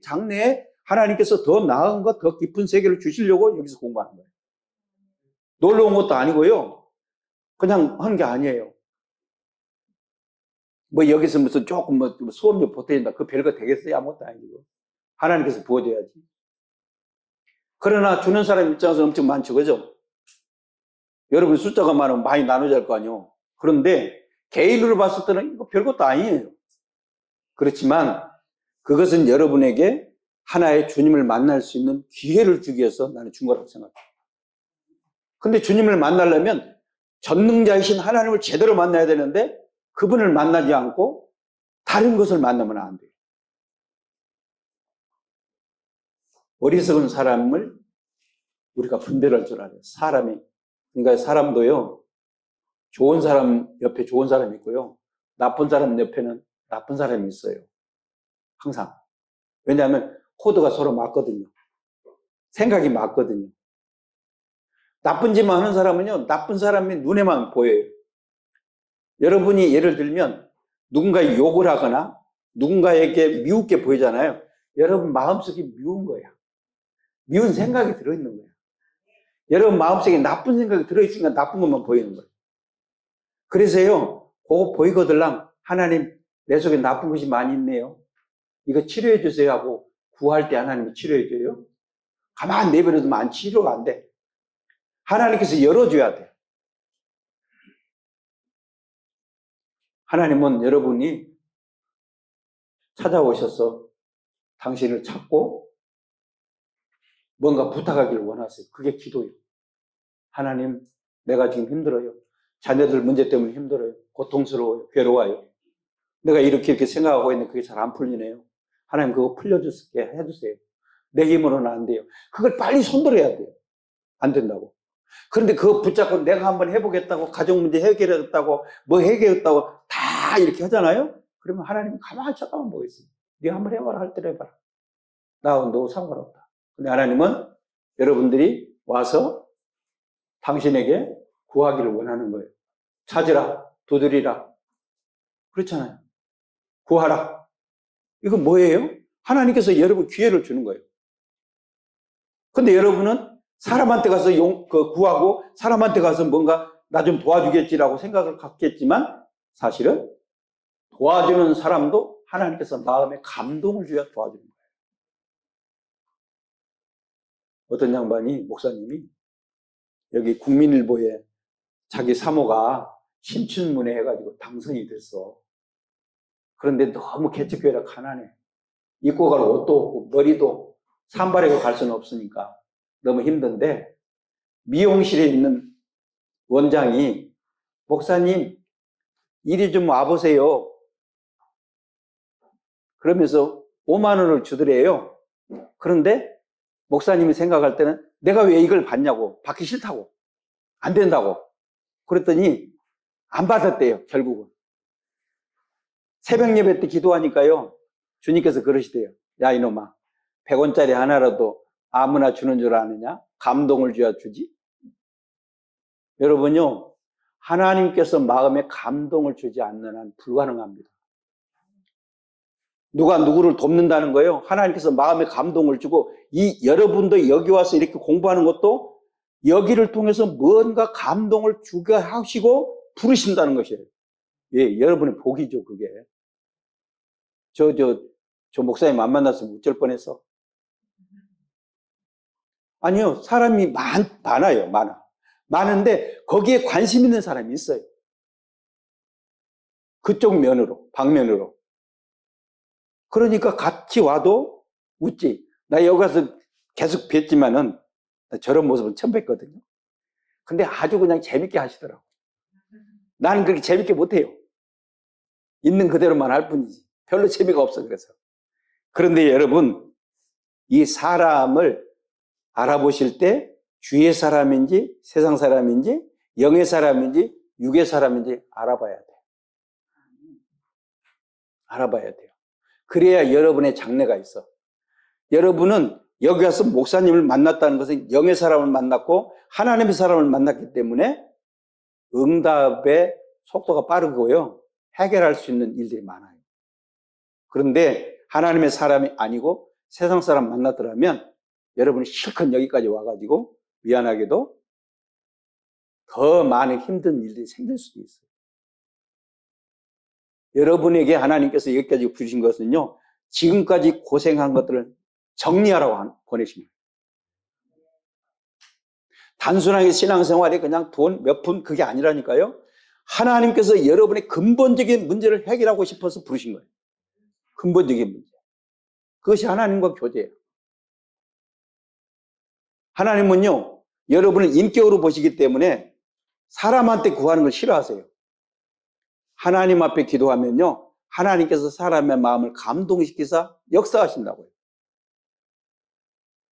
장래에 하나님께서 더 나은 것, 더 깊은 세계를 주시려고 여기서 공부하는 거예요. 놀러 온 것도 아니고요. 그냥 하는 게 아니에요. 뭐 여기서 무슨 조금 뭐 수업료 보태준다. 그 별거 되겠어요? 아무것도 아니고. 하나님께서 부어줘야지. 그러나 주는 사람 입장에서 엄청 많죠. 그죠? 여러분 숫자가 많으면 많이 나눠야 할 거 아니에요. 그런데 개인으로 봤을 때는 이거 별것도 아니에요. 그렇지만 그것은 여러분에게 하나의 주님을 만날 수 있는 기회를 주기 위해서 나는 준 거라고 생각해요. 근데 주님을 만나려면 전능자이신 하나님을 제대로 만나야 되는데 그분을 만나지 않고 다른 것을 만나면 안 돼요. 어리석은 사람을 우리가 분별할 줄 알아요. 사람이. 그러니까 사람도요, 좋은 사람 옆에 좋은 사람이 있고요, 나쁜 사람 옆에는 나쁜 사람이 있어요. 항상. 왜냐하면 코드가 서로 맞거든요. 생각이 맞거든요. 나쁜 짓만 하는 사람은요, 나쁜 사람이 눈에만 보여요. 여러분이 예를 들면 누군가에 욕을 하거나 누군가에게 미웃게 보이잖아요. 여러분 마음속에 미운 거야. 미운 생각이 들어있는 거야. 여러분 마음속에 나쁜 생각이 들어있으니까 나쁜 것만 보이는 거예요. 그래서요, 그거 보이거들랑 하나님 내 속에 나쁜 것이 많이 있네요. 이거 치료해 주세요 하고 구할 때 하나님이 치료해 줘요. 가만히 내버려두면 안 치료가 안 돼. 하나님께서 열어줘야 돼. 하나님은 여러분이 찾아오셔서 당신을 찾고 뭔가 부탁하기를 원하세요. 그게 기도예요. 하나님, 내가 지금 힘들어요. 자녀들 문제 때문에 힘들어요. 고통스러워요. 괴로워요. 내가 이렇게 생각하고 있는데 그게 잘 안 풀리네요. 하나님 그거 풀려주게 해주세요. 내 힘으로는 안 돼요. 그걸 빨리 손들어야 돼요. 안 된다고. 그런데 그거 붙잡고 내가 한번 해보겠다고, 가정 문제 해결했다고, 뭐 해결했다고 다 이렇게 하잖아요. 그러면 하나님은 가만히 쳐다만 보겠어요. 네가 한번 해봐라, 할 때로 해봐라. 나하고 너 상관없다. 근데 하나님은 여러분들이 와서 당신에게 구하기를 원하는 거예요. 찾으라, 두드리라. 그렇잖아요. 구하라. 이건 뭐예요? 하나님께서 여러분 기회를 주는 거예요. 근데 여러분은 사람한테 가서 구하고 사람한테 가서 뭔가 나 좀 도와주겠지라고 생각을 갖겠지만 사실은 도와주는 사람도 하나님께서 마음에 감동을 줘야 도와주는 거예요. 어떤 양반이, 목사님이 여기 국민일보에 자기 사모가 신춘문예 해가지고 당선이 됐어. 그런데 너무 개척교회라 가난해. 입고 갈 옷도 없고 머리도 산발하고 갈 수는 없으니까 너무 힘든데 미용실에 있는 원장이 목사님 이리 좀 와보세요. 그러면서 5만 원을 주더래요. 그런데 목사님이 생각할 때는 내가 왜 이걸 받냐고, 받기 싫다고, 안 된다고. 그랬더니 안 받았대요. 결국은. 새벽 예배 때 기도하니까요, 주님께서 그러시대요. 야 이놈아, 100원짜리 하나라도 아무나 주는 줄 아느냐? 감동을 줘야 주지. 여러분요, 하나님께서 마음에 감동을 주지 않는 한 불가능합니다. 누가 누구를 돕는다는 거예요. 하나님께서 마음에 감동을 주고, 여러분도 여기 와서 이렇게 공부하는 것도 여기를 통해서 뭔가 감동을 주게 하시고 부르신다는 것이에요. 예, 여러분의 복이죠, 그게. 저 목사님 안 만났으면 어쩔 뻔했어. 아니요, 사람이 많아요, 많은데 거기에 관심 있는 사람이 있어요. 그쪽 면으로, 방면으로. 그러니까 같이 와도 웃지. 나 여기 가서 계속 뵀지만은 저런 모습은 처음 뵀거든요. 근데 아주 그냥 재밌게 하시더라고. 나는 그렇게 재밌게 못해요. 있는 그대로만 할 뿐이지. 별로 재미가 없어, 그래서. 그런데 여러분, 이 사람을 알아보실 때 주의 사람인지 세상 사람인지 영의 사람인지 육의 사람인지 알아봐야 돼요. 알아봐야 돼요. 그래야 여러분의 장래가 있어. 여러분은 여기 와서 목사님을 만났다는 것은 영의 사람을 만났고 하나님의 사람을 만났기 때문에 응답의 속도가 빠르고요, 해결할 수 있는 일들이 많아요. 그런데 하나님의 사람이 아니고 세상 사람 만나더라면 여러분이 실컷 여기까지 와가지고 미안하게도 더 많은 힘든 일들이 생길 수도 있어요. 여러분에게 하나님께서 여기까지 부르신 것은요, 지금까지 고생한 것들을 정리하라고 보내신 거예요. 단순하게 신앙생활이 그냥 돈 몇 푼 그게 아니라니까요. 하나님께서 여러분의 근본적인 문제를 해결하고 싶어서 부르신 거예요. 근본적인 문제. 그것이 하나님과 교제예요. 하나님은요, 여러분을 인격으로 보시기 때문에 사람한테 구하는 걸 싫어하세요. 하나님 앞에 기도하면요, 하나님께서 사람의 마음을 감동시키사 역사하신다고요.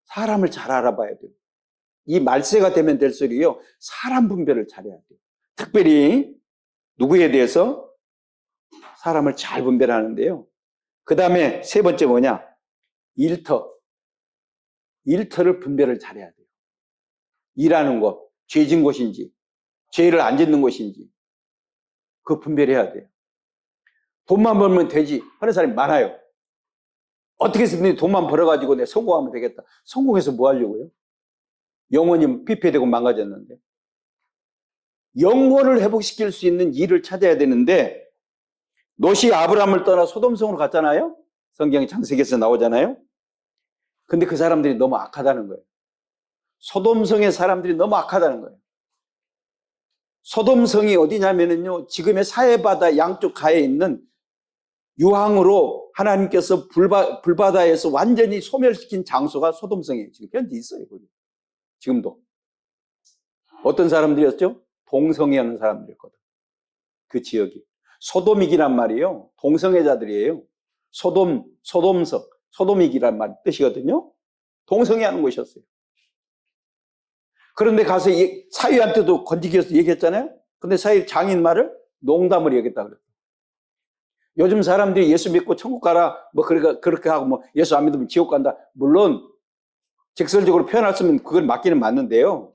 사람을 잘 알아봐야 돼요. 이 말세가 되면 될수록요, 사람 분별을 잘해야 돼요. 특별히 누구에 대해서 사람을 잘 분별하는데요. 그 다음에 세 번째 뭐냐? 일터를 분별을 잘해야 돼요. 일하는 곳, 죄진 곳인지, 죄를 안 짓는 곳인지, 그거 분별해야 돼요. 돈만 벌면 되지 하는 사람이 많아요. 어떻게 해서 돈만 벌어가지고 내가 성공하면 되겠다. 성공해서 뭐 하려고요? 영혼이 피폐되고 망가졌는데. 영혼을 회복시킬 수 있는 일을 찾아야 되는데, 롯이 아브라함을 떠나 소돔성으로 갔잖아요. 성경이 창세기에서 나오잖아요. 근데 그 사람들이 너무 악하다는 거예요. 소돔성의 사람들이 너무 악하다는 거예요. 소돔성이 어디냐면요, 지금의 사해바다 양쪽 가에 있는 유황으로 하나님께서 불바다에서 완전히 소멸시킨 장소가 소돔성이에요. 지금 현재 있어요, 거기. 지금도. 어떤 사람들이었죠? 동성애하는 사람들이었거든. 그 지역이. 소돔이기란 말이에요. 동성애자들이에요. 소돔이기란 말 뜻이거든요. 동성애하는 곳이었어요. 그런데 가서 사위한테도 건지기해서 얘기했잖아요. 근데 사위 장인 말을 농담을 얘기했다 그랬어요. 요즘 사람들이 예수 믿고 천국 가라, 뭐 그렇게 하고 뭐 예수 안 믿으면 지옥 간다. 물론 직설적으로 표현했으면 그건 맞기는 맞는데요.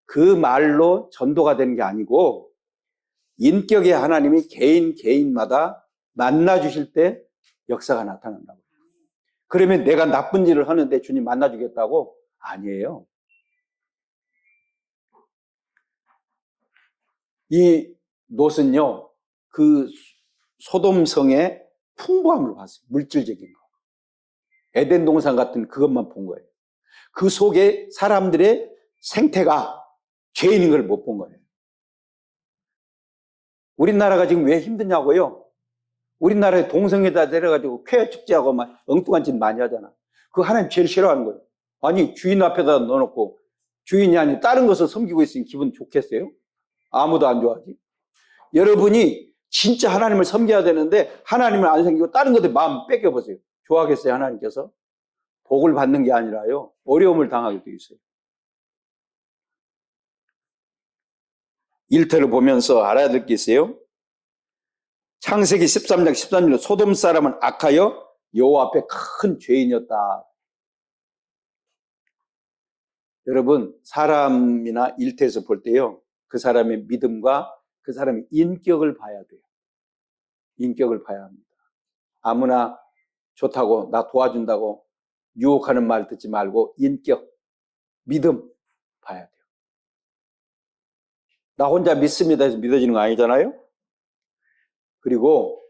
그 말로 전도가 되는 게 아니고 인격의 하나님이 개인마다 만나주실 때 역사가 나타난다고. 그러면 내가 나쁜 일을 하는데 주님 만나주겠다고? 아니에요. 이 롯은요, 그 소돔성의 풍부함을 봤어요. 물질적인 거. 에덴 동산 같은 그것만 본 거예요. 그 속에 사람들의 생태가 죄인인 걸 못 본 거예요. 우리나라가 지금 왜 힘드냐고요? 우리나라에 동성애자 내려가지고 쾌 축제하고 막 엉뚱한 짓 많이 하잖아. 그거 하나님 제일 싫어하는 거예요. 아니, 주인 앞에다 넣어놓고 주인이 아닌 다른 것을 섬기고 있으니 기분 좋겠어요? 아무도 안 좋아하지. 여러분이 진짜 하나님을 섬겨야 되는데 하나님을 안 섬기고 다른 것에 마음 뺏겨보세요. 좋아하겠어요, 하나님께서? 복을 받는 게 아니라요, 어려움을 당하게 돼 있어요. 일터를 보면서 알아야 될 게 있어요. 창세기 13장 13절로 소돔 사람은 악하여 여호와 앞에 큰 죄인이었다. 여러분, 사람이나 일터에서 볼 때요, 그 사람의 믿음과 그 사람의 인격을 봐야 돼요. 인격을 봐야 합니다. 아무나 좋다고, 나 도와준다고 유혹하는 말 듣지 말고 인격, 믿음 봐야 돼요. 나 혼자 믿습니다 해서 믿어지는 거 아니잖아요. 그리고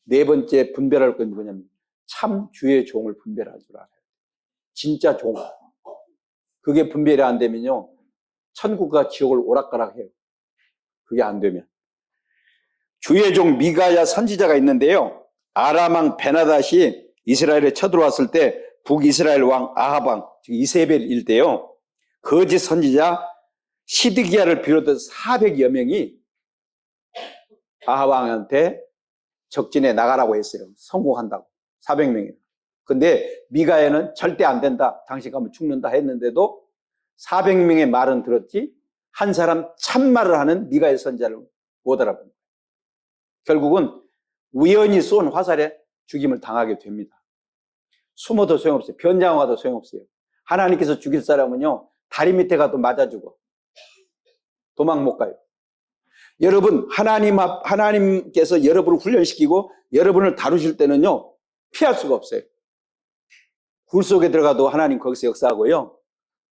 네 번째 분별할 건 뭐냐면 참 주의 종을 분별할 줄 알아요. 진짜 종. 그게 분별이 안 되면요, 천국과 지옥을 오락가락해요. 그게 안 되면. 주의 종 미가야 선지자가 있는데요, 아람 왕 베나닷이 이스라엘에 쳐들어왔을 때 북이스라엘 왕 아합 왕, 즉 이세벨일 때요, 거짓 선지자 시드기야를 비롯해서 400여 명이 아합 왕한테 적진에 나가라고 했어요. 성공한다고. 400명이에요. 근데 미가야는 절대 안 된다, 당신 가면 죽는다 했는데도 400명의 말은 들었지 한 사람 참말을 하는 미가야 선지자를 못 알아본 거예요. 결국은 우연히 쏜 화살에 죽임을 당하게 됩니다. 숨어도 소용없어요. 변장화도 소용없어요. 하나님께서 죽일 사람은요, 다리 밑에 가도 맞아 죽어. 도망 못 가요. 여러분, 하나님께서 여러분을 훈련시키고 여러분을 다루실 때는요, 피할 수가 없어요. 굴 속에 들어가도 하나님 거기서 역사하고요.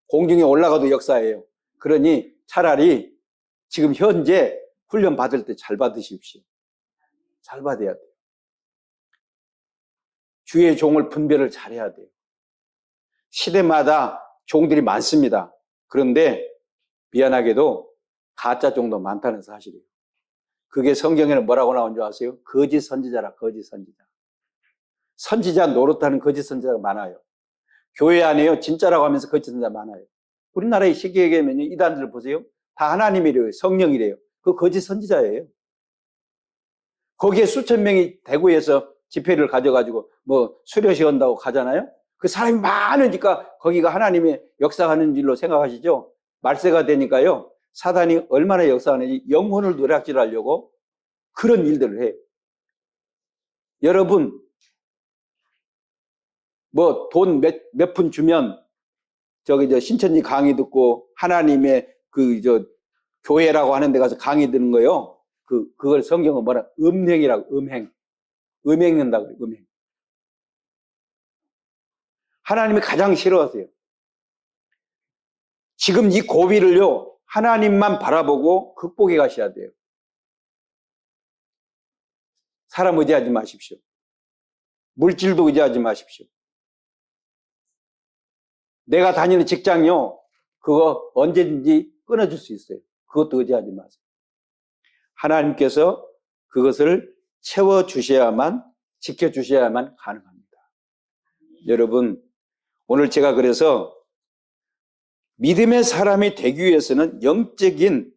공중에 올라가도 역사해요. 그러니 차라리 지금 현재 훈련 받을 때 잘 받으십시오. 잘 받아야 돼요. 주의 종을 분별을 잘해야 돼요. 시대마다 종들이 많습니다. 그런데 미안하게도 가짜 종도 많다는 사실이에요. 그게 성경에는 뭐라고 나온 줄 아세요? 거짓 선지자라, 거짓 선지자. 선지자 노릇하는 거짓 선지자가 많아요. 교회 안에요, 진짜라고 하면서 거짓 선지자 많아요. 우리나라의 시기에 보면 이단들 보세요. 다 하나님이래요. 성령이래요. 그 거짓 선지자예요. 거기에 수천 명이 대구에서 집회를 가져가지고 뭐 수료시 한다고 가잖아요. 그 사람이 많으니까 거기가 하나님의 역사하는 일로 생각하시죠. 말세가 되니까요. 사단이 얼마나 역사하는지 영혼을 누락질하려고 그런 일들을 해요. 여러분 뭐 돈 몇 푼 주면 저기 신천지 강의 듣고 하나님의 교회라고 하는 데 가서 강의 듣는 거요. 그걸 성경은 뭐라 음행이라고. 음행한다고 그래요. 음행. 하나님이 가장 싫어하세요. 지금 이 고비를요. 하나님만 바라보고 극복해 가셔야 돼요. 사람 의지하지 마십시오. 물질도 의지하지 마십시오. 내가 다니는 직장요. 그거 언제든지 끊어줄 수 있어요. 그것도 의지하지 마세요. 하나님께서 그것을 채워주셔야만, 지켜주셔야만 가능합니다. 여러분, 오늘 제가 그래서 믿음의 사람이 되기 위해서는 영적인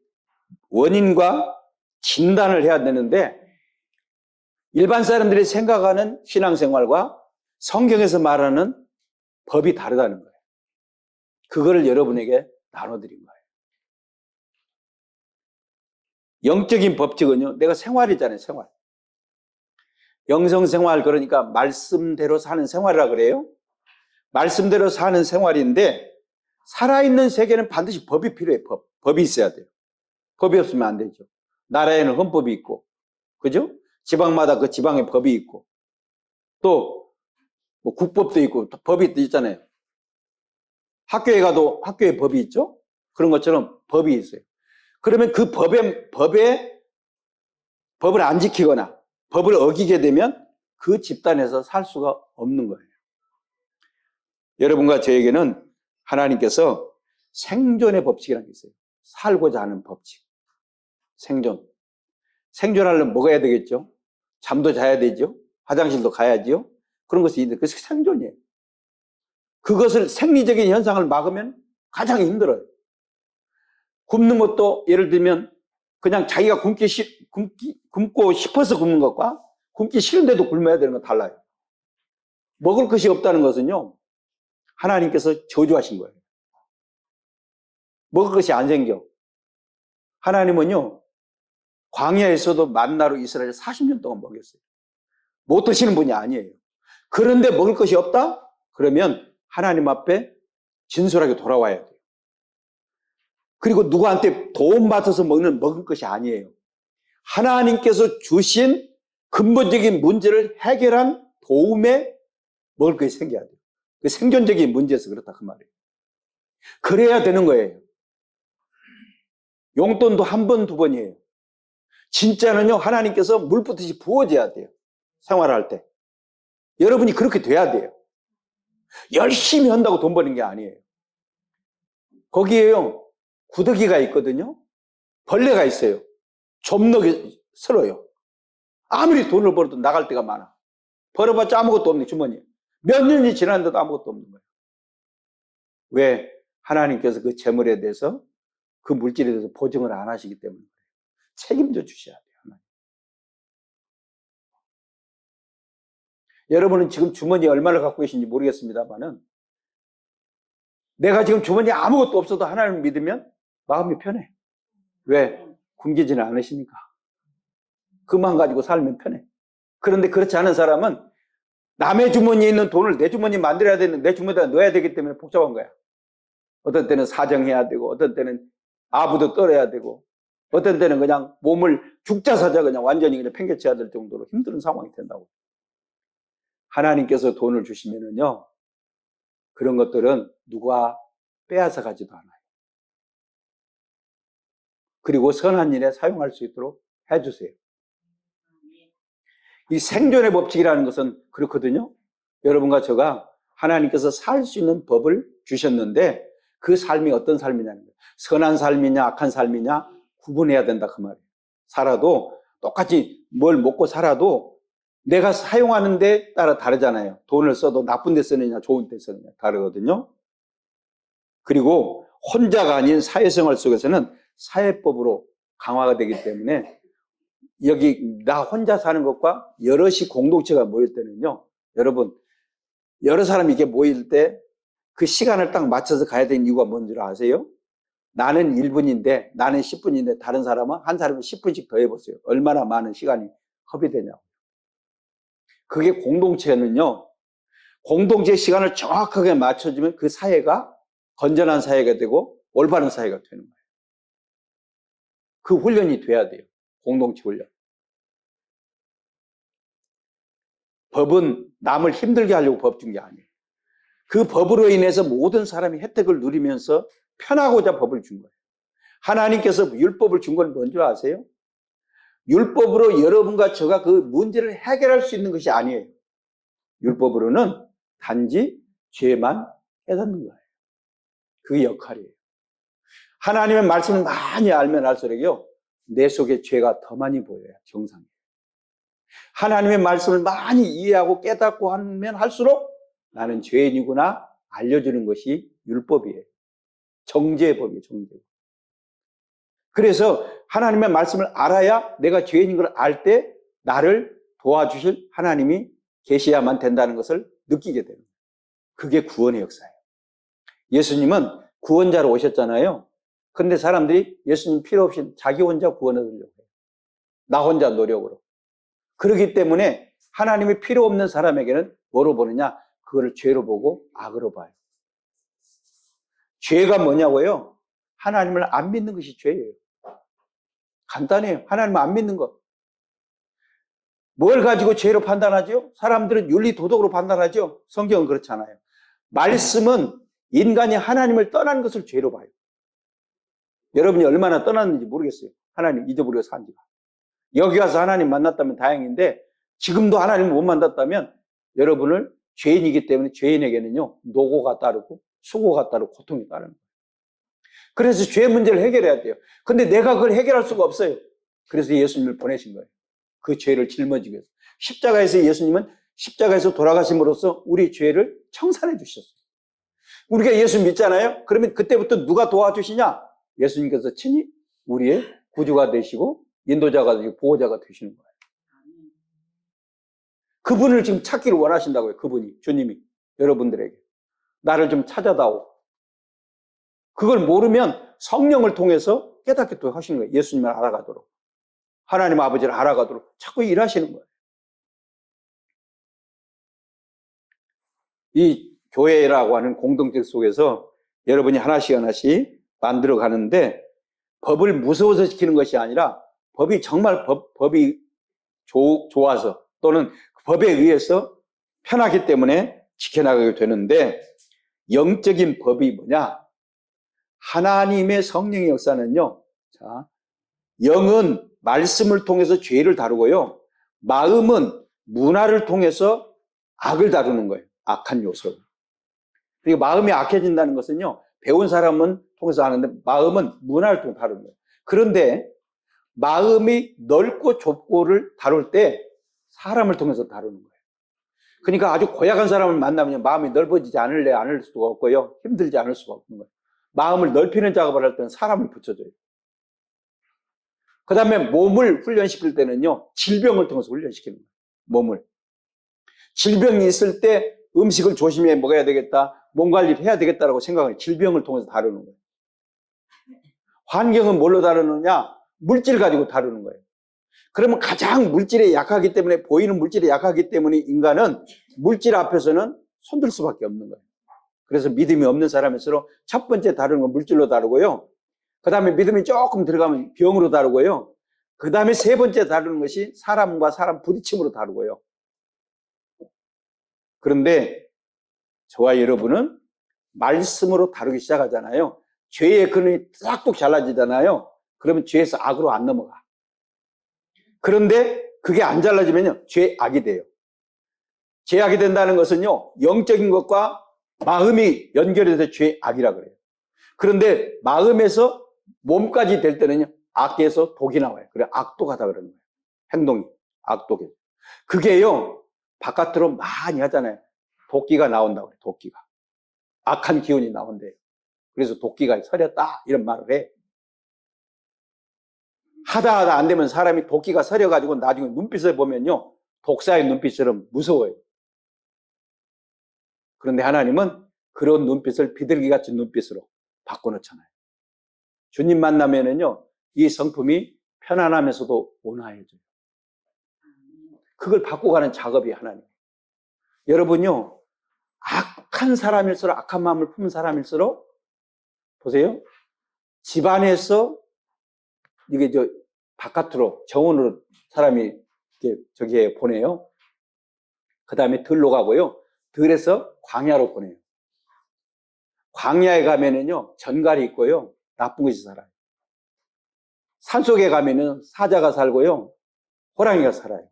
원인과 진단을 해야 되는데 일반 사람들이 생각하는 신앙생활과 성경에서 말하는 법이 다르다는 거예요. 그거를 여러분에게 나눠드린 거예요. 영적인 법칙은요, 내가 생활이잖아요, 생활. 영성생활, 그러니까 말씀대로 사는 생활이라 그래요. 말씀대로 사는 생활인데 살아있는 세계는 반드시 법이 필요해요. 법이 있어야 돼요. 법이 없으면 안 되죠. 나라에는 헌법이 있고, 그죠? 지방마다 그 지방의 법이 있고, 또 뭐 국법도 있고, 또 법이 또 있잖아요. 학교에 가도 학교에 법이 있죠? 그런 것처럼 법이 있어요. 그러면 그 법을 안 지키거나 법을 어기게 되면 그 집단에서 살 수가 없는 거예요. 여러분과 저에게는 하나님께서 생존의 법칙이라는 게 있어요. 살고자 하는 법칙. 생존하려면 뭐가 해야 되겠죠? 잠도 자야 되죠? 화장실도 가야지요? 그런 것이 있는데 그것이 생존이에요. 그것을 생리적인 현상을 막으면 가장 힘들어요. 굶는 것도 예를 들면 그냥 자기가 굶고 싶어서 굶는 것과 굶기 싫은데도 굶어야 되는 건 달라요. 먹을 것이 없다는 것은요, 하나님께서 저주하신 거예요. 먹을 것이 안 생겨. 하나님은요, 광야에서도 만나로 이스라엘 40년 동안 먹였어요. 못 드시는 분이 아니에요. 그런데 먹을 것이 없다? 그러면 하나님 앞에 진솔하게 돌아와야 돼요. 그리고 누구한테 도움받아서 먹을 것이 아니에요. 하나님께서 주신 근본적인 문제를 해결한 도움에 먹을 것이 생겨야 돼요. 그 생존적인 문제에서 그렇다 그 말이에요. 그래야 되는 거예요. 용돈도 한 번, 두 번이에요. 진짜는요, 하나님께서 물 붓듯이 부어줘야 돼요. 생활할 때. 여러분이 그렇게 돼야 돼요. 열심히 한다고 돈 버는 게 아니에요. 거기에요, 구더기가 있거든요. 벌레가 있어요. 좀너게 쓸어요. 아무리 돈을 벌어도 나갈 때가 많아. 벌어봤자 아무것도 없네, 주머니에. 몇 년이 지났는데도 아무것도 없는 거예요. 왜? 하나님께서 그 재물에 대해서, 그 물질에 대해서 보증을 안 하시기 때문에 그래요. 책임져 주셔야 돼요. 하나님. 여러분은 지금 주머니에 얼마나 갖고 계신지 모르겠습니다만은 내가 지금 주머니에 아무것도 없어도 하나님을 믿으면 마음이 편해. 왜? 굶기지는 않으시니까. 그만 가지고 살면 편해. 그런데 그렇지 않은 사람은 남의 주머니에 있는 돈을 내 주머니에 만들어야 되는, 내 주머니에다 넣어야 되기 때문에 복잡한 거야. 어떤 때는 사정해야 되고, 어떤 때는 아부도 떨어야 되고, 어떤 때는 그냥 몸을 죽자 사자 그냥 완전히 그냥 팽개쳐야 될 정도로 힘든 상황이 된다고. 하나님께서 돈을 주시면은요, 그런 것들은 누가 빼앗아 가지도 않아요. 그리고 선한 일에 사용할 수 있도록 해주세요. 이 생존의 법칙이라는 것은 그렇거든요. 여러분과 제가 하나님께서 살 수 있는 법을 주셨는데 그 삶이 어떤 삶이냐는 거예요. 선한 삶이냐 악한 삶이냐 구분해야 된다 그 말이에요. 살아도 똑같이 뭘 먹고 살아도 내가 사용하는 데 따라 다르잖아요. 돈을 써도 나쁜 데 쓰느냐 좋은 데 쓰느냐 다르거든요. 그리고 혼자가 아닌 사회생활 속에서는 사회법으로 강화가 되기 때문에 여기 나 혼자 사는 것과 여럿이 공동체가 모일 때는요, 여러분 여러 사람이 이렇게 모일 때 그 시간을 딱 맞춰서 가야 되는 이유가 뭔 줄 아세요? 나는 1분인데 나는 10분인데 다른 사람은 한 사람은 10분씩 더 해보세요. 얼마나 많은 시간이 허비되냐고. 그게 공동체는요, 공동체 시간을 정확하게 맞춰주면 그 사회가 건전한 사회가 되고 올바른 사회가 되는 거예요. 그 훈련이 돼야 돼요. 공동체 훈련. 법은 남을 힘들게 하려고 법 준 게 아니에요. 그 법으로 인해서 모든 사람이 혜택을 누리면서 편하고자 법을 준 거예요. 하나님께서 율법을 준 건 뭔 줄 아세요? 율법으로 여러분과 저가 그 문제를 해결할 수 있는 것이 아니에요. 율법으로는 단지 죄만 깨닫는 거예요. 그게 역할이에요. 하나님의 말씀을 많이 알면 알수록요, 내 속에 죄가 더 많이 보여요. 정상이에요. 하나님의 말씀을 많이 이해하고 깨닫고 하면 할수록 나는 죄인이구나 알려주는 것이 율법이에요. 정죄법이에요. 정죄법. 그래서 하나님의 말씀을 알아야 내가 죄인인 걸 알 때 나를 도와주실 하나님이 계셔야만 된다는 것을 느끼게 됩니다. 그게 구원의 역사예요. 예수님은 구원자로 오셨잖아요. 그런데 사람들이 예수님 필요 없이 자기 혼자 구원을 얻으려고 해요. 나 혼자 노력으로. 그렇기 때문에 하나님이 필요 없는 사람에게는 뭐로 보느냐? 그거를 죄로 보고 악으로 봐요. 죄가 뭐냐고요? 하나님을 안 믿는 것이 죄예요. 간단해요. 하나님을 안 믿는 것. 뭘 가지고 죄로 판단하죠? 사람들은 윤리 도덕으로 판단하죠. 성경은 그렇지 않아요. 말씀은 인간이 하나님을 떠난 것을 죄로 봐요. 여러분이 얼마나 떠났는지 모르겠어요. 하나님 잊어버리고 산 지가. 여기 와서 하나님 만났다면 다행인데 지금도 하나님을 못 만났다면 여러분을 죄인이기 때문에 죄인에게는요, 노고가 따르고 수고가 따르고 고통이 따르는 거예요. 그래서 죄 문제를 해결해야 돼요. 근데 내가 그걸 해결할 수가 없어요. 그래서 예수님을 보내신 거예요. 그 죄를 짊어지기 위해서. 십자가에서 예수님은 십자가에서 돌아가심으로써 우리 죄를 청산해 주셨어요. 우리가 예수 믿잖아요. 그러면 그때부터 누가 도와주시냐? 예수님께서 친히 우리의 구주가 되시고 인도자가 되시고 보호자가 되시는 거예요. 그분을 지금 찾기를 원하신다고요. 그분이, 주님이 여러분들에게 나를 좀 찾아다오. 그걸 모르면 성령을 통해서 깨닫게 또 하시는 거예요. 예수님을 알아가도록, 하나님 아버지를 알아가도록 자꾸 일하시는 거예요. 이 교회라고 하는 공동체 속에서 여러분이 하나씩 하나씩 만들어 가는데 법을 무서워서 지키는 것이 아니라 법이 정말 법이 좋아서 또는 법에 의해서 편하기 때문에 지켜나가게 되는데, 영적인 법이 뭐냐? 하나님의 성령의 역사는요, 자, 영은 말씀을 통해서 죄를 다루고요, 마음은 문화를 통해서 악을 다루는 거예요. 악한 요소를. 그리고 마음이 악해진다는 것은요, 배운 사람은 통해서 아는데 마음은 문화를 통해서 다루는 거예요. 그런데 마음이 넓고 좁고를 다룰 때 사람을 통해서 다루는 거예요. 그러니까 아주 고약한 사람을 만나면 마음이 넓어지지 않을 수가 없고요, 힘들지 않을 수가 없는 거예요. 마음을 넓히는 작업을 할 때는 사람을 붙여줘요. 그 다음에 몸을 훈련시킬 때는요, 질병을 통해서 훈련시키는 거예요. 몸을. 질병이 있을 때 음식을 조심해 먹어야 되겠다, 몸 관리를 해야 되겠다라고 생각을 질병을 통해서 다루는 거예요. 환경은 뭘로 다루느냐? 물질 가지고 다루는 거예요. 그러면 가장 물질에 약하기 때문에, 보이는 물질에 약하기 때문에 인간은 물질 앞에서는 손들 수밖에 없는 거예요. 그래서 믿음이 없는 사람일수록 첫 번째 다루는 건 물질로 다루고요, 그 다음에 믿음이 조금 들어가면 병으로 다루고요, 그 다음에 세 번째 다루는 것이 사람과 사람 부딪힘으로 다루고요. 그런데 저와 여러분은 말씀으로 다루기 시작하잖아요. 죄의 근원이 싹둑 잘라지잖아요. 그러면 죄에서 악으로 안 넘어가. 그런데 그게 안 잘라지면요, 죄악이 돼요. 죄악이 된다는 것은요, 영적인 것과 마음이 연결해서 죄악이라 그래요. 그런데 마음에서 몸까지 될 때는요, 악에서 독이 나와요. 그래, 악독하다 그러는 거예요. 행동이 악독해요. 그게요, 바깥으로 많이 하잖아요. 도끼가 나온다고 그래요. 도끼가. 악한 기운이 나온대요. 그래서 도끼가 서렸다 이런 말을 해. 하다 안 되면 사람이 도끼가 서려가지고 나중에 눈빛을 보면요, 독사의 눈빛처럼 무서워요. 그런데 하나님은 그런 눈빛을 비둘기같은 눈빛으로 바꿔놓잖아요. 주님 만나면은요, 이 성품이 편안하면서도 온화해져요. 그걸 바꿔가는 작업이 하나님. 여러분요, 악한 사람일수록, 악한 마음을 품은 사람일수록, 보세요. 집안에서 이게 바깥으로 정원으로 사람이 저기에 보내요. 그 다음에 들로 가고요. 들에서 광야로 보내요. 광야에 가면은요, 전갈이 있고요, 나쁜 것이 살아요. 산속에 가면은 사자가 살고요, 호랑이가 살아요.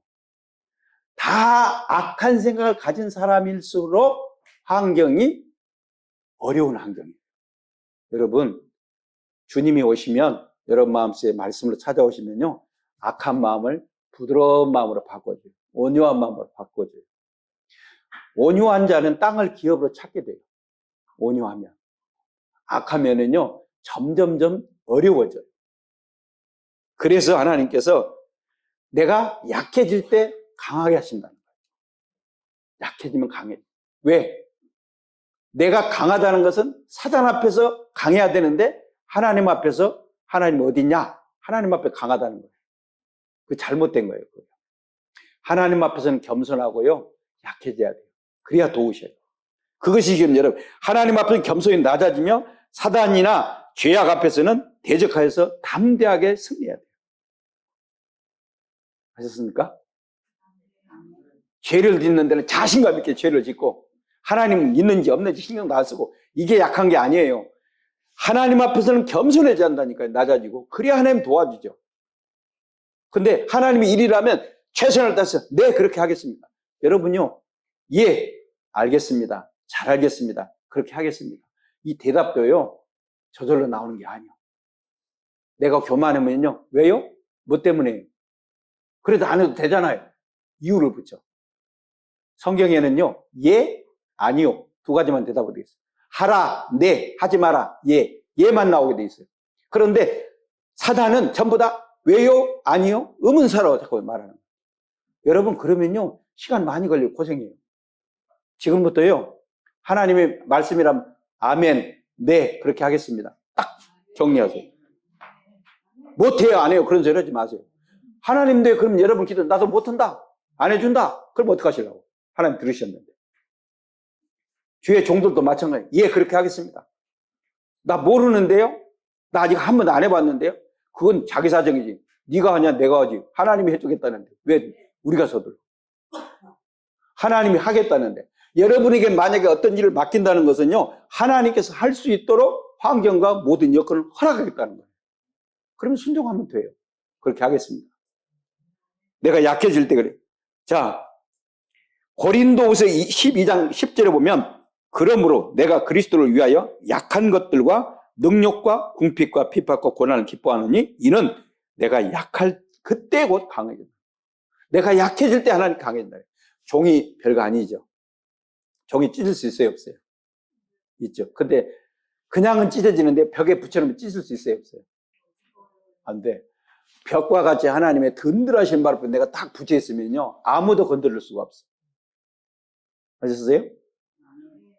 다 악한 생각을 가진 사람일수록 환경이 어려운 환경이에요. 여러분, 주님이 오시면 여러분 마음속에 말씀으로 찾아오시면요, 악한 마음을 부드러운 마음으로 바꿔줘요. 온유한 마음으로 바꿔줘요. 온유한 자는 땅을 기업으로 찾게 돼요. 온유하면. 악하면은요, 점점점 어려워져요. 그래서 하나님께서 내가 약해질 때 강하게 하신다는 거예요. 약해지면 강해. 왜? 내가 강하다는 것은 사단 앞에서 강해야 되는데 하나님 앞에서 하나님 어디 있냐? 하나님 앞에 강하다는 거예요. 그 잘못된 거예요. 하나님 앞에서는 겸손하고요, 약해져야 돼요. 그래야 도우셔요. 그것이 지금 여러분, 하나님 앞에서 겸손히 낮아지며 사단이나 죄악 앞에서는 대적하여서 담대하게 승리해야 돼요. 하셨습니까? 죄를 짓는 데는 자신감 있게 죄를 짓고 하나님 있는지 없는지 신경도 안 쓰고, 이게 약한 게 아니에요. 하나님 앞에서는 겸손해져야 한다니까요. 낮아지고. 그래야 하나님 도와주죠. 근데 하나님이 일이라면 최선을 다해서 네, 그렇게 하겠습니다. 여러분요, 예, 알겠습니다. 잘 알겠습니다. 그렇게 하겠습니다. 이 대답도요, 저절로 나오는 게 아니에요. 내가 교만하면요, 왜요? 뭐 때문에요? 그래도 안 해도 되잖아요. 이유를 붙여. 성경에는요, 예, 아니요, 두 가지만 대답을 되어 있어요. 하라, 네, 하지 마라, 예, 예만 나오게 돼 있어요. 그런데 사단은 전부 다 왜요, 아니요, 의문사로 자꾸 말하는 거예요. 여러분, 그러면요, 시간 많이 걸리고 고생해요. 지금부터요, 하나님의 말씀이라면 아멘, 네, 그렇게 하겠습니다. 딱 정리하세요. 못해요, 안 해요, 그런 소리 하지 마세요. 하나님도 그럼 여러분 기도 나도 못한다, 안 해준다, 그럼 어떡하시려고? 하나님 들으셨는데. 주의 종들도 마찬가지예요. 예, 그렇게 하겠습니다. 나 모르는데요? 나 아직 한 번도 안 해봤는데요? 그건 자기 사정이지. 네가 하냐 내가 하지. 하나님이 해주겠다는데 왜 우리가 서둘러? 하나님이 하겠다는데. 여러분에게 만약에 어떤 일을 맡긴다는 것은요, 하나님께서 할 수 있도록 환경과 모든 여건을 허락하겠다는 거예요. 그러면 순종하면 돼요. 그렇게 하겠습니다. 내가 약해질 때 그래. 자, 고린도후서 12장 10절에 보면, 그러므로 내가 그리스도를 위하여 약한 것들과 능력과 궁핍과 핍박과 고난을 기뻐하느니 이는 내가 약할 그때 곧 강해진다. 내가 약해질 때 하나님 강해진다. 종이 별거 아니죠. 종이 찢을 수 있어요, 없어요? 있죠. 근데 그냥은 찢어지는데 벽에 붙여놓으면 찢을 수 있어요, 없어요? 안 돼. 벽과 같이 하나님의 든든하신 발 앞에 내가 딱 붙여있으면요, 아무도 건드릴 수가 없어요. 아셨어요?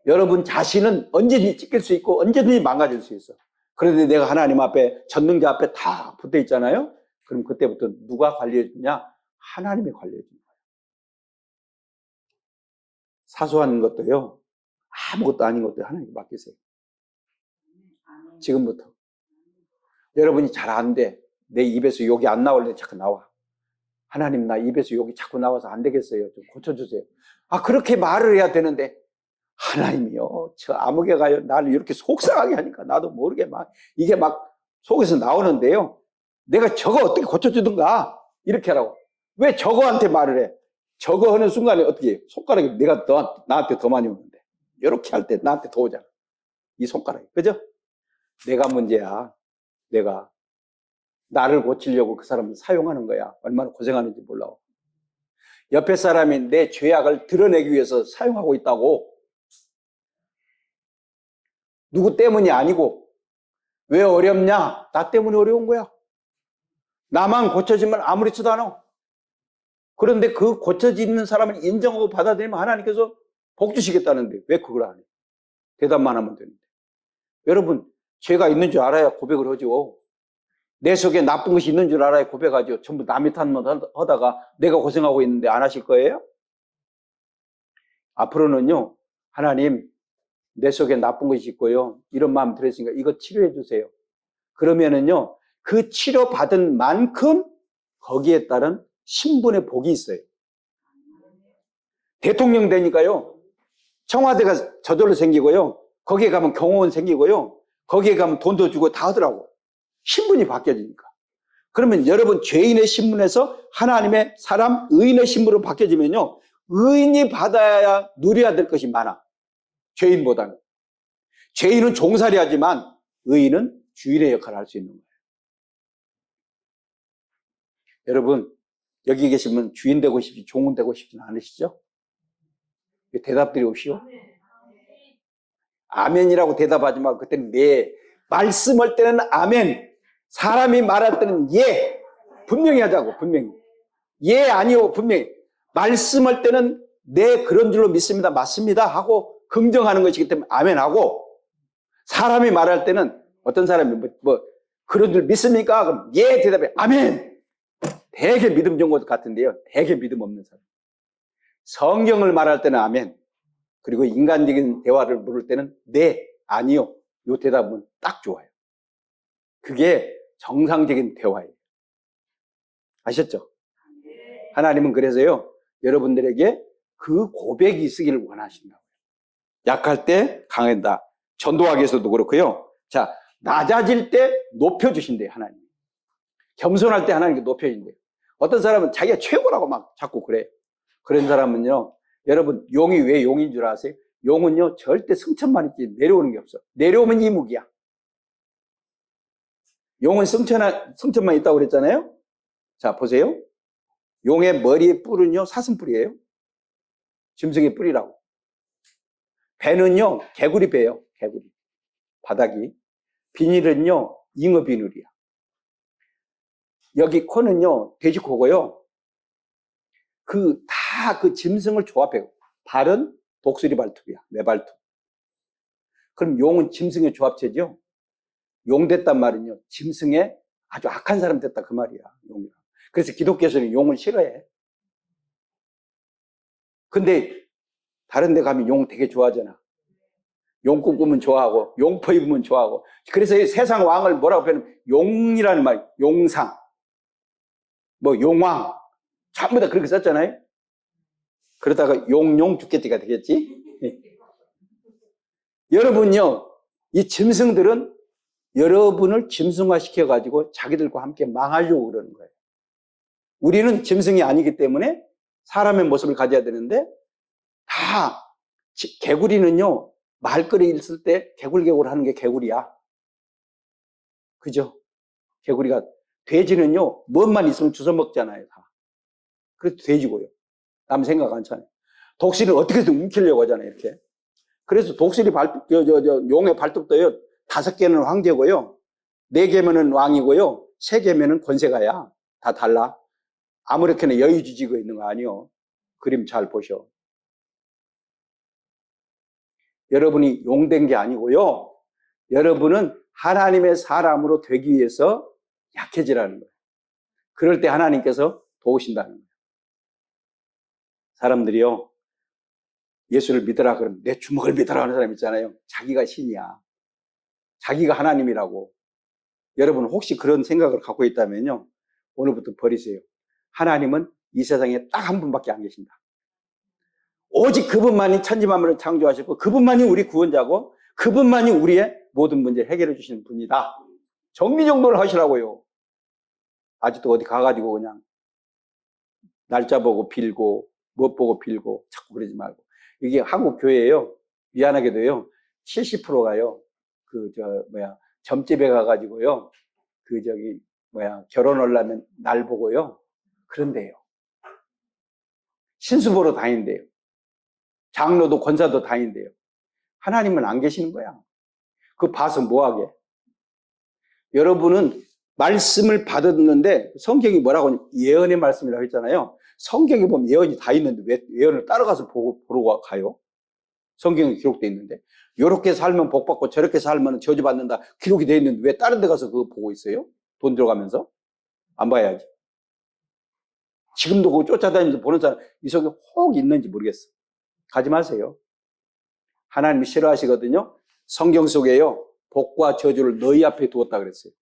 여러분 자신은 언제든지 찢길 수 있고 언제든지 망가질 수 있어. 그런데 내가 하나님 앞에, 전능자 앞에 다 붙어 있잖아요. 그럼 그때부터 누가 관리해 주냐? 하나님이 관리해 주는 거예요. 사소한 것도요, 아무것도 아닌 것도 하나님께 맡기세요. 지금부터. 여러분이 잘 안 돼. 내 입에서 욕이 안 나올래 자꾸 나와. 하나님, 나 입에서 욕이 자꾸 나와서 안 되겠어요. 좀 고쳐주세요. 아, 그렇게 말을 해야 되는데 하나님이요, 저 아무개가요, 나를 이렇게 속상하게 하니까 나도 모르게 이게 속에서 나오는데요. 내가 저거 어떻게 고쳐주든가, 이렇게 하라고. 왜 저거한테 말을 해? 저거 하는 순간에 어떻게 해? 손가락이 내가 나한테 더 많이 오는데. 이렇게 할 때 나한테 더 오잖아. 이 손가락이. 그죠? 내가 문제야. 내가. 나를 고치려고 그 사람을 사용하는 거야. 얼마나 고생하는지 몰라. 옆에 사람이 내 죄악을 드러내기 위해서 사용하고 있다고. 누구 때문이 아니고. 왜 어렵냐? 나 때문에 어려운 거야. 나만 고쳐지면 아무렇지도 않아. 그런데 그 고쳐지는 사람을 인정하고 받아들이면 하나님께서 복 주시겠다는데 왜 그걸 안 해? 대답만 하면 되는데. 여러분, 죄가 있는 줄 알아야 고백을 하죠. 내 속에 나쁜 것이 있는 줄 알아야 고백하죠. 전부 남의 탓만 하다가 내가 고생하고 있는데 안 하실 거예요? 앞으로는요, 하나님, 내 속에 나쁜 것이 있고요, 이런 마음 들었으니까 이거 치료해 주세요. 그러면은요, 그 치료받은 만큼 거기에 따른 신분의 복이 있어요. 대통령 되니까요, 청와대가 저절로 생기고요, 거기에 가면 경호원 생기고요, 거기에 가면 돈도 주고 다 하더라고. 신분이 바뀌어지니까. 그러면 여러분, 죄인의 신분에서 하나님의 사람, 의인의 신분으로 바뀌어지면요, 의인이 받아야 누려야 될 것이 많아. 죄인보다는. 죄인은 종살이 하지만 의인은 주인의 역할을 할 수 있는 거예요. 여러분, 여기 계시면 주인 되고 싶지, 종은 되고 싶지는 않으시죠? 대답드리옵시오. 아멘이라고 대답하지 마. 그때는 네. 말씀할 때는 아멘. 사람이 말할 때는 예. 분명히 하자고, 분명히. 예, 아니요, 분명히. 말씀할 때는 네, 그런 줄로 믿습니다. 맞습니다. 하고 긍정하는 것이기 때문에 아멘 하고, 사람이 말할 때는 어떤 사람이 그런 줄 믿습니까? 그럼 예, 대답해. 아멘. 되게 믿음 좋은 것 같은데요. 되게 믿음 없는 사람. 성경을 말할 때는 아멘. 그리고 인간적인 대화를 물을 때는 네, 아니요. 이 대답은 딱 좋아요. 그게 정상적인 대화예요. 아셨죠? 하나님은 그래서요, 여러분들에게 그 고백이 있으기를 원하신다고요. 약할 때 강한다. 전도학에서도 그렇고요. 자, 낮아질 때 높여주신대요, 하나님. 겸손할 때 하나님께 높여주신대요. 어떤 사람은 자기가 최고라고 막 자꾸 그래. 그런 사람은요, 여러분, 용이 왜 용인 줄 아세요? 용은요, 절대 승천만 있지 내려오는 게 없어. 내려오면 이무기야. 용은 승천만 있다고 그랬잖아요? 자, 보세요. 용의 머리의 뿔은요, 사슴뿔이에요. 짐승의 뿔이라고. 배는요, 개구리 배예요. 개구리. 바닥이. 비닐은요, 잉어 비늘이야. 여기 코는요, 돼지 코고요. 그 짐승을 조합해요. 발은 독수리 발톱이야. 네 발톱. 그럼 용은 짐승의 조합체죠? 용 됐단 말은요, 짐승의 아주 악한 사람 됐다 그 말이야. 용이야. 그래서 기독교에서는 용을 싫어해. 근데 다른 데 가면 용 되게 좋아하잖아. 용 꿈꾸면 좋아하고 용포 입으면 좋아하고. 그래서 세상 왕을 뭐라고 표현하면 용이라는 말, 용상, 용왕 전부 다 그렇게 썼잖아요. 그러다가 용용 죽겠지가 되겠지. 여러분요, 이 짐승들은 여러분을 짐승화 시켜가지고 자기들과 함께 망하려고 그러는 거예요. 우리는 짐승이 아니기 때문에 사람의 모습을 가져야 되는데, 개구리는요, 말거리 있을 때 개굴개굴 하는 게 개구리야. 그죠? 개구리가. 돼지는요, 뭔만 있으면 주워 먹잖아요, 다. 그래서 돼지고요. 남 생각 안 차네. 독수리는 어떻게든 움키려고 하잖아요, 이렇게. 그래서 독수리 용의 발톱도요, 5개는 황제고요, 4개면은 왕이고요, 3개면은 권세가야. 다 달라. 아무렇게나 여유지지고 있는 거 아니요. 그림 잘 보셔. 여러분이 용된 게 아니고요, 여러분은 하나님의 사람으로 되기 위해서 약해지라는 거예요. 그럴 때 하나님께서 도우신다는 거예요. 사람들이요, 예수를 믿으라 그러면 내 주먹을 믿으라 하는 사람 있잖아요. 자기가 신이야. 자기가 하나님이라고. 여러분 혹시 그런 생각을 갖고 있다면요, 오늘부터 버리세요. 하나님은 이 세상에 딱 한 분밖에 안 계신다. 오직 그분만이 천지만물을 창조하셨고 그분만이 우리 구원자고 그분만이 우리의 모든 문제를 해결해 주시는 분이다. 정리정돈을 하시라고요. 아직도 어디 가가지고 그냥 날짜 보고 빌고 무엇 보고 빌고 자꾸 그러지 말고. 이게 한국 교회예요. 미안하게도요. 70%가요. 점집에 가가지고요. 결혼하려면 날 보고요. 그런데요. 신수 보러 다닌대요. 장로도 권사도 다닌대요. 하나님은 안 계시는 거야. 그거 봐서 뭐하게. 여러분은 말씀을 받았는데 성경이 뭐라고 하냐면 예언의 말씀이라고 했잖아요. 성경에 보면 예언이 다 있는데 왜 예언을 따라가서 보러 가요? 성경에 기록되어 있는데 이렇게 살면 복받고 저렇게 살면 저주받는다 기록이 되어 있는데 왜 다른 데 가서 그거 보고 있어요? 돈 들어가면서? 안 봐야지. 지금도 그거 쫓아다니면서 보는 사람 이 속에 혹 있는지 모르겠어. 가지 마세요. 하나님이 싫어하시거든요. 성경 속에요. 복과 저주를 너희 앞에 두었다 그랬어요.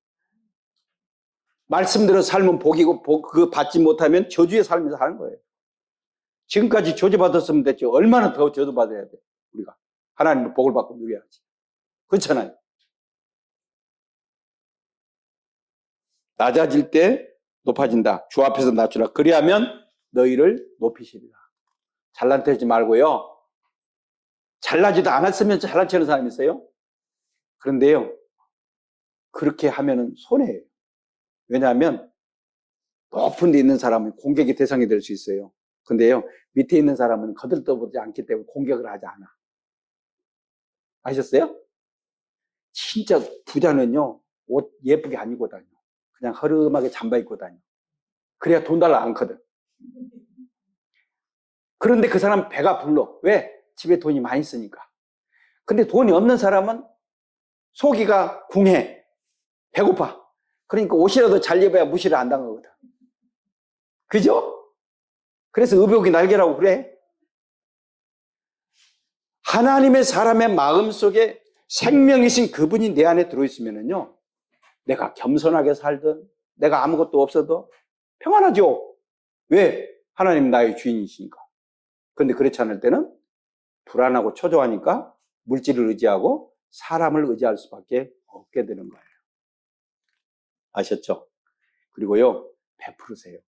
말씀대로 살면 복이고 그거 받지 못하면 저주의 삶에서 사는 거예요. 지금까지 저주받았으면 됐지 얼마나 더 저주받아야 돼 우리가. 하나님의 복을 받고 누려야지. 그렇잖아요. 낮아질 때 높아진다. 주 앞에서 낮추라. 그리하면 너희를 높이시리라. 잘난 척하지 말고요. 잘나지도 않았으면 잘난 척하는 사람이 있어요. 그런데요. 그렇게 하면은 손해예요. 왜냐하면 높은 데 있는 사람은 공격의 대상이 될 수 있어요. 근데요. 밑에 있는 사람은 거들떠보지 않기 때문에 공격을 하지 않아. 아셨어요? 진짜 부자는요. 옷 예쁘게 안 입고 다녀. 그냥 허름하게 잠바 입고 다녀. 그래야 돈 달라 않거든. 그런데 그 사람 배가 불러. 왜? 집에 돈이 많이 쓰니까. 근데 돈이 없는 사람은 속이가 궁해. 배고파. 그러니까 옷이라도 잘 입어야 무시를 안 당하거든. 그죠? 그래서 의복이 날개라고 그래. 하나님의 사람의 마음속에 생명이신 그분이 내 안에 들어있으면요. 내가 겸손하게 살든 내가 아무것도 없어도 평안하죠. 왜? 하나님 나의 주인이시니까. 그런데 그렇지 않을 때는 불안하고 초조하니까 물질을 의지하고 사람을 의지할 수밖에 없게 되는 거예요. 아셨죠? 그리고요. 베푸르세요.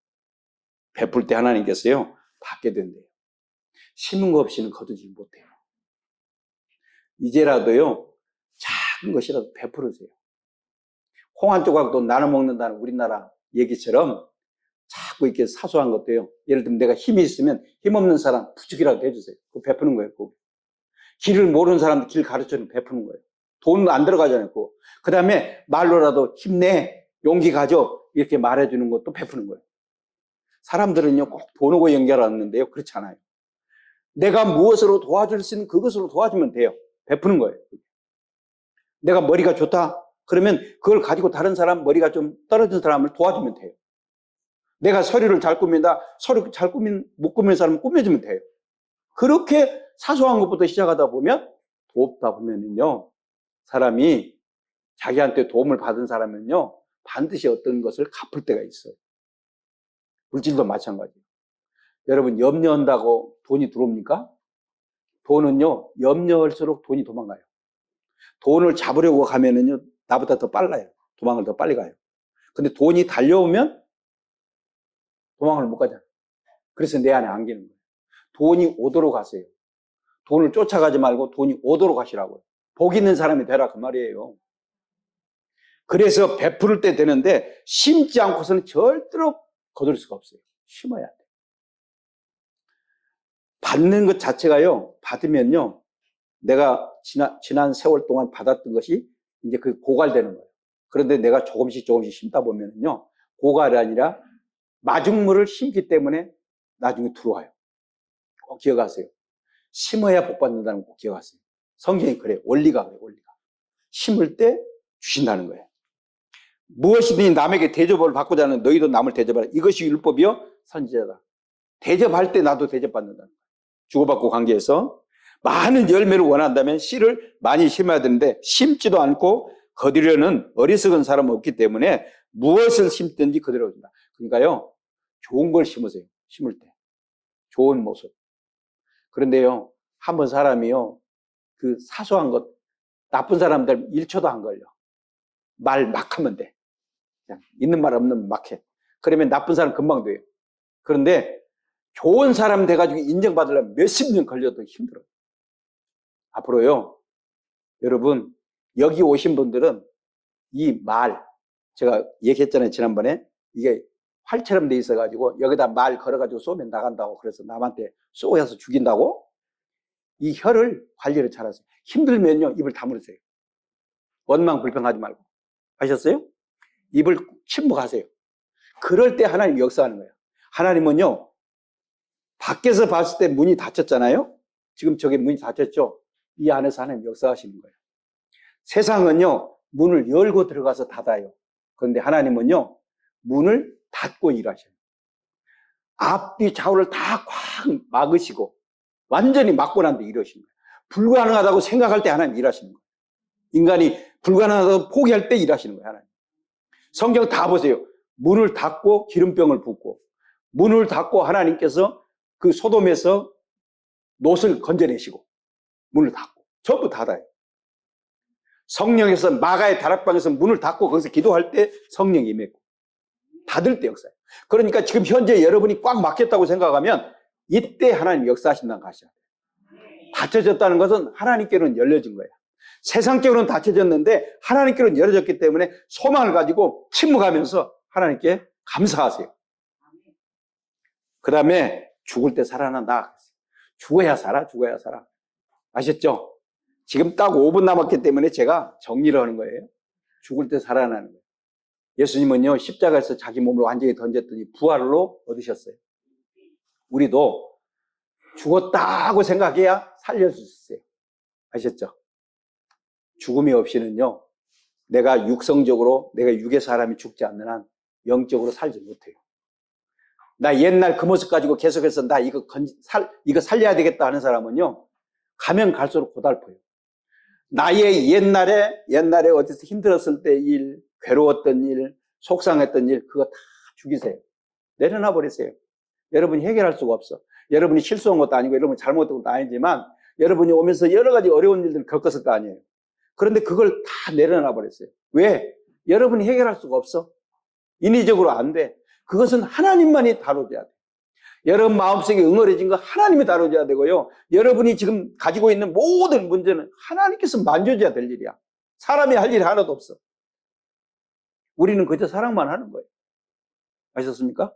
베풀 때 하나님께서요. 받게 된대요. 심은 거 없이는 거두지 못해요. 이제라도요. 작은 것이라도 베푸르세요. 콩 한 조각도 나눠 먹는다는 우리나라 얘기처럼 자꾸 이렇게 사소한 것도요. 예를 들면 내가 힘이 있으면 힘없는 사람 부축이라도 해주세요. 그거 베푸는 거예요. 그거. 길을 모르는 사람들 길 가르쳐주면 베푸는 거예요. 돈 안 들어가잖아요. 그거. 그 다음에 말로라도 힘내, 용기 가져 이렇게 말해주는 것도 베푸는 거예요. 사람들은요 꼭 돈하고 연결하는데요. 그렇지 않아요. 내가 무엇으로 도와줄 수 있는 그것으로 도와주면 돼요. 베푸는 거예요. 내가 머리가 좋다. 그러면 그걸 가지고 다른 사람 머리가 좀 떨어진 사람을 도와주면 돼요. 내가 서류를 잘 꾸민다. 서류 잘 못 꾸미는 사람은 꾸며주면 돼요. 그렇게 사소한 것부터 시작하다 보면 돕다 보면은요. 사람이 자기한테 도움을 받은 사람은요. 반드시 어떤 것을 갚을 때가 있어요. 물질도 마찬가지예요. 여러분 염려한다고 돈이 들어옵니까? 돈은요. 염려할수록 돈이 도망가요. 돈을 잡으려고 가면은요. 나보다 더 빨라요. 도망을 더 빨리 가요. 근데 돈이 달려오면 도망을 못 가잖아요. 그래서 내 안에 안기는 거예요. 돈이 오도록 하세요. 돈을 쫓아가지 말고 돈이 오도록 하시라고요. 복 있는 사람이 되라 그 말이에요. 그래서 베풀 때 되는데 심지 않고서는 절대로 거둘 수가 없어요. 심어야 돼. 받는 것 자체가요. 받으면요. 내가 지난 세월 동안 받았던 것이 이제 그 고갈되는 거예요. 그런데 내가 조금씩 심다 보면요. 고갈이 아니라 마중물을 심기 때문에 나중에 들어와요. 꼭 기억하세요. 심어야 복 받는다는 거 꼭 기억하세요. 성경이 그래요. 원리가 그래요. 원리가. 심을 때 주신다는 거예요. 무엇이든지 남에게 대접을 받고자 하는 너희도 남을 대접하라. 이것이 율법이요 선지자다. 대접할 때 나도 대접받는다는 거예요. 주고받고 관계에서 많은 열매를 원한다면 씨를 많이 심어야 되는데 심지도 않고 거두려는 어리석은 사람은 없기 때문에 무엇을 심든지 그대로 준다. 그러니까요. 좋은 걸 심으세요. 심을 때. 좋은 모습. 그런데요, 한번 사람이요, 그 사소한 것, 나쁜 사람들 1초도 안 걸려. 말 막 하면 돼. 그냥 있는 말 없는 말 막 해. 그러면 나쁜 사람 금방 돼요. 그런데 좋은 사람 돼가지고 인정받으려면 몇십 년 걸려도 힘들어요. 앞으로요, 여러분, 여기 오신 분들은 이 말, 제가 얘기했잖아요, 지난번에. 이게 활처럼 돼 있어가지고 여기다 말 걸어가지고 쏘면 나간다고. 그래서 남한테 쏘여서 죽인다고. 이 혀를 관리를 잘하세요. 힘들면요, 입을 다물으세요. 원망 불평하지 말고. 아셨어요? 입을 침묵하세요. 그럴 때 하나님 역사하는 거예요. 하나님은요, 밖에서 봤을 때 문이 닫혔잖아요. 지금 저게 문이 닫혔죠. 이 안에서 하나님 역사하시는 거예요. 세상은요, 문을 열고 들어가서 닫아요. 그런데 하나님은요, 문을 닫고 일하셔요. 앞뒤 좌우를 다 꽉 막으시고 완전히 막고 난 뒤에 이러시는 거예요. 불가능하다고 생각할 때 하나님 일하시는 거예요. 인간이 불가능하다고 포기할 때 일하시는 거예요, 하나님. 성경 다 보세요. 문을 닫고 기름병을 붓고, 문을 닫고 하나님께서 그 소돔에서 롯을 건져내시고, 문을 닫고 전부 닫아요. 성령에서 마가의 다락방에서 문을 닫고 거기서 기도할 때 성령이 임했고, 닫을 때 역사예요. 그러니까 지금 현재 여러분이 꽉 막혔다고 생각하면 이때 하나님 역사하신다는 거 아셔야 돼요. 닫혀졌다는 것은 하나님께로는 열려진 거예요. 세상적으로는 닫혀졌는데 하나님께로는 열어졌기 때문에 소망을 가지고 침묵하면서 하나님께 감사하세요. 그 다음에 죽을 때 살아난다. 죽어야 살아, 죽어야 살아. 아셨죠? 지금 딱 5분 남았기 때문에 제가 정리를 하는 거예요. 죽을 때 살아나는 거예요. 예수님은요, 십자가에서 자기 몸을 완전히 던졌더니 부활로 얻으셨어요. 우리도 죽었다고 생각해야 살릴 수 있어요. 아셨죠? 죽음이 없이는요, 내가 육성적으로, 내가 육의 사람이 죽지 않는 한 영적으로 살지 못해요. 나 옛날 그 모습 가지고 계속해서 나 이거 살려야 되겠다 하는 사람은요, 가면 갈수록 고달퍼요. 나의 옛날에 어디서 힘들었을 때 일, 괴로웠던 일, 속상했던 일, 그거 다 죽이세요. 내려놔 버리세요. 여러분이 해결할 수가 없어. 여러분이 실수한 것도 아니고, 여러분이 잘못한 것도 아니지만, 여러분이 오면서 여러 가지 어려운 일들을 겪었을 거 아니에요. 그런데 그걸 다 내려놔 버렸어요. 왜? 여러분이 해결할 수가 없어. 인위적으로 안 돼. 그것은 하나님만이 다뤄줘야 돼. 여러분 마음속에 응어려진 거 하나님이 다뤄줘야 되고요. 여러분이 지금 가지고 있는 모든 문제는 하나님께서 만져줘야 될 일이야. 사람이 할 일이 하나도 없어. 우리는 그저 사랑만 하는 거예요. 아셨습니까?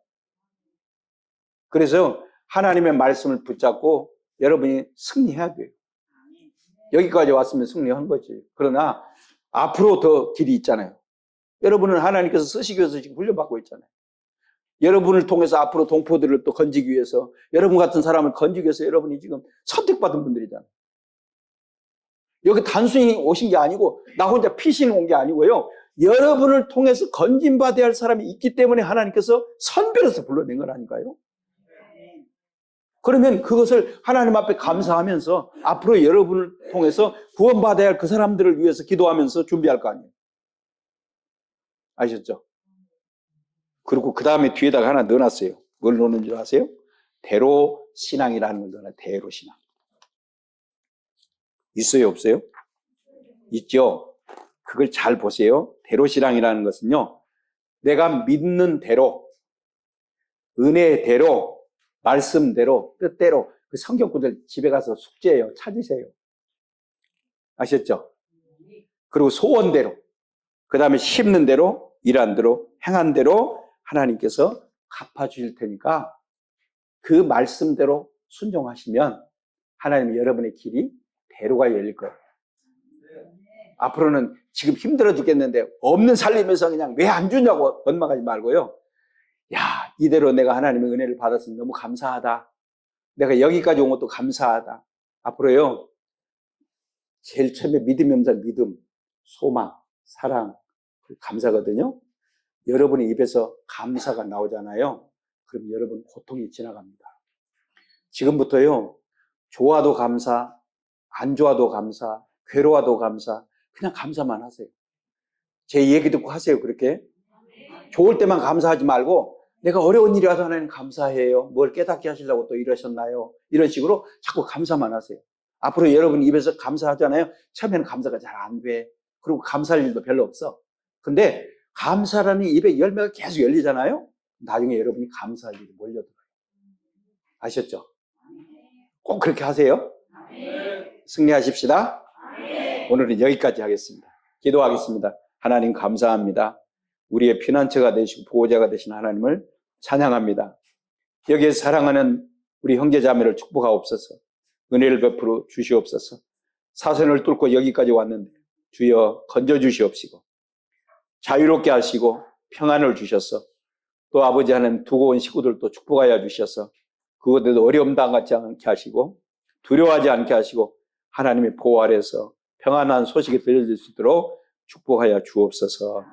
그래서 하나님의 말씀을 붙잡고 여러분이 승리해야 돼요. 여기까지 왔으면 승리한 거지. 그러나 앞으로 더 길이 있잖아요. 여러분은 하나님께서 쓰시기 위해서 지금 훈련받고 있잖아요. 여러분을 통해서 앞으로 동포들을 또 건지기 위해서, 여러분 같은 사람을 건지기 위해서 여러분이 지금 선택받은 분들이잖아요. 여기 단순히 오신 게 아니고 나 혼자 피신 온 게 아니고요. 여러분을 통해서 건진받아야 할 사람이 있기 때문에 하나님께서 선별해서 불러낸 거라니까요. 그러면 그것을 하나님 앞에 감사하면서 앞으로 여러분을 통해서 구원받아야 할 그 사람들을 위해서 기도하면서 준비할 거 아니에요. 아셨죠? 그리고 그 다음에 뒤에다가 하나 넣어놨어요. 뭘 넣는 줄 아세요? 대로신앙이라는 걸 넣어놔요. 대로신앙. 있어요, 없어요? 있죠? 그걸 잘 보세요. 대로신앙이라는 것은요, 내가 믿는 대로, 은혜대로, 말씀대로, 뜻대로, 그 성경 구절 집에 가서 숙제예요. 찾으세요. 아셨죠? 그리고 소원대로, 그 다음에 심는 대로, 일한 대로, 행한 대로 하나님께서 갚아주실 테니까 그 말씀대로 순종하시면 하나님 여러분의 길이 대로가 열릴 거예요. 앞으로는 지금 힘들어 죽겠는데 없는 살림에서 그냥 왜 안 주냐고 원망하지 말고요. 야, 이대로 내가 하나님의 은혜를 받아서 너무 감사하다. 내가 여기까지 온 것도 감사하다. 앞으로요, 제일 처음에 믿음이 없는 믿음, 소망, 사랑, 감사거든요. 여러분의 입에서 감사가 나오잖아요. 그럼 여러분 고통이 지나갑니다. 지금부터요, 좋아도 감사, 안 좋아도 감사, 괴로워도 감사, 그냥 감사만 하세요. 제 얘기 듣고 하세요. 그렇게 좋을 때만 감사하지 말고 내가 어려운 일이 와도 하나님 감사해요. 뭘 깨닫게 하시려고 또 이러셨나요? 이런 식으로 자꾸 감사만 하세요. 앞으로 여러분 입에서 감사하잖아요. 처음에는 감사가 잘 안 돼. 그리고 감사할 일도 별로 없어. 근데 감사라는 입에 열매가 계속 열리잖아요. 나중에 여러분이 감사할 일이 몰려들어요. 아셨죠? 꼭 그렇게 하세요. 승리하십시다. 오늘은 여기까지 하겠습니다. 기도하겠습니다. 하나님 감사합니다. 우리의 피난처가 되시고 보호자가 되신 하나님을 찬양합니다. 여기에 사랑하는 우리 형제자매를 축복하옵소서. 은혜를 베풀어 주시옵소서. 사선을 뚫고 여기까지 왔는데 주여 건져주시옵시고 자유롭게 하시고 평안을 주셔서 또 아버지 하나님 두고 온 식구들도 축복하여 주셔서 그것에도 어려움 당하지 않게 하시고 두려워하지 않게 하시고 하나님의 보호 아래서 평안한 소식이 들려질 수 있도록 축복하여 주옵소서.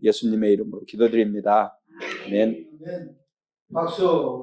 예수님의 이름으로 기도드립니다. 아멘. 박수.